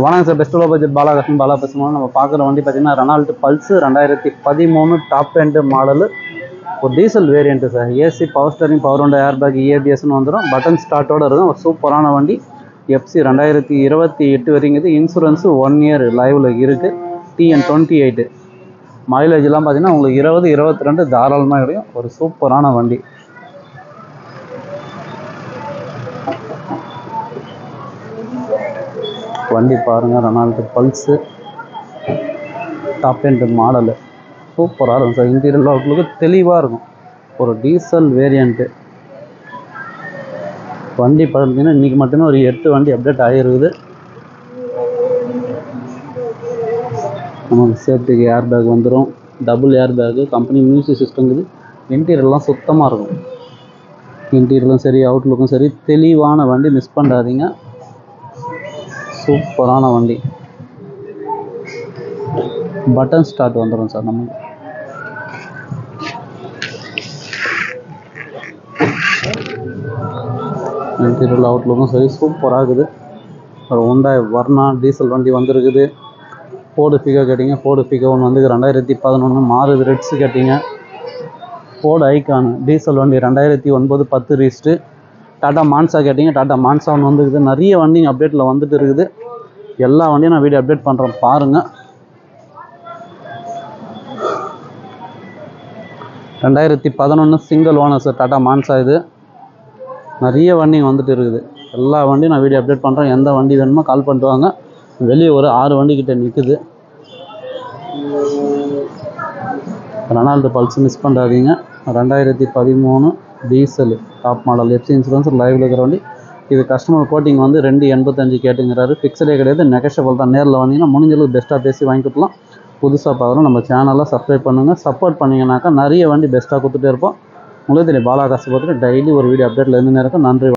வணக்கம் sir, best low budget Balakrishnan Bala பேசுவோம். நம்ம பார்க்குற வண்டி பார்த்தீங்கன்னா Renault Pulse 2013 top end model, ஒரு diesel variant sir. AC, power steering, power window, air bag, ஏபிஎஸ்ன்னு வந்துடும். பட்டன் ஸ்டார்ட்டோடு இருக்கும். ஒரு சூப்பரான வண்டி. எஃப்சி 2028 வரைங்குது. இன்சூரன்ஸு 1 இயர் லைவில் இருக்குது. TN 28. மைலேஜ்லாம் பார்த்தீங்கன்னா உங்களுக்கு 20-22 தாராளமாக கிடைக்கும். ஒரு சூப்பரான வண்டி. வண்டி பாருங்கள், Renault Pulse top end model சூப்பராக இருக்கும் சார். இன்டீரியர் அவுட்லுக்கு தெளிவாக இருக்கும். ஒரு டீசல் வேரியண்ட்டு வண்டி பார்த்தீங்கன்னா இன்றைக்கி மட்டுமே ஒரு 8 வண்டி அப்டேட் ஆகிருக்குது. நமக்கு சேஃப்டிக்கு ஏர் பேக் வந்துடும். Double air bag, company music system இருக்குது. இன்டீரியர்லாம் சுத்தமாக இருக்கும். இன்டீரியரும் சரி, அவுட்லுக்கும் சரி, தெளிவான வண்டி. மிஸ் பண்ணாதீங்க. சூப்பரான வண்டி. பட்டன் ஸ்டார்ட் வந்துடும் சார். நமக்கு இன்டீரியர் அவுட்லுக்கும் சரி சூப்பராக இருக்குது. ஒரு ஹுண்டாய் வர்னா டீசல் வண்டி வந்திருக்குது. ஃபோர்டு ஃபிகோ கேட்டிங்க, ஃபோர்டு ஃபிகோ ஒன்று வந்து 2011 மாறுது. ரெட்ஸு கேட்டிங்க. ஃபோர்டு ஐகான் டீசல் வண்டி 2009-10 ரீஸ்ட்டு. டாட்டா மான்சா கேட்டிங்க, டாட்டா மான்சா ஒன்று வந்துருக்குது. நிறைய வண்டிங்க அப்டேட்டில் வந்துட்டு இருக்குது. எல்லா வண்டியும் நான் வீடியோ அப்டேட் பண்ணுறேன் பாருங்கள். 2011 single owner sir tata Monza. இது நிறைய வண்டிங்க வந்துட்டு இருக்குது. எல்லா வண்டியும் நான் வீடியோ அப்டேட் பண்ணுறேன். எந்த வண்டி வேணுமோ கால் பண்ணிட்டு வாங்க. வெளியே ஒரு 6 வண்டி கிட்ட நிற்குது. ரெனால்ட் பல்ஸ் மிஸ் பண்ணாதீங்க. 2013 diesel top model, FC insurance லைவில் இருக்கிற வண்டி. இது கஸ்டமர் கோட்டிங் வந்து 285 கேட்டுங்கிறாரு. ஃபிக்ஸடே கிடையாது, நெகஷியபிள் தான். நேரில் வந்தீங்கன்னா முடிஞ்சளவுக்கு பெஸ்ட்டாக பேசி வாங்கி கொடுக்கலாம். புதுசாக பார்க்குறோம், நம்ம சேனலை சப்ஸ்கிரைப் பண்ணுங்கள். சப்போர்ட் பண்ணிங்கனாக்கா நிறைய வண்டி பெஸ்ட்டாக கொடுத்துட்டே இருப்போம். உங்களுக்கு தெரியும், பாலாகாசு பார்த்துட்டு டெய்லி ஒரு வீடியோ அப்டேட்டில் இருந்துன்னு இருக்கும். நன்றி.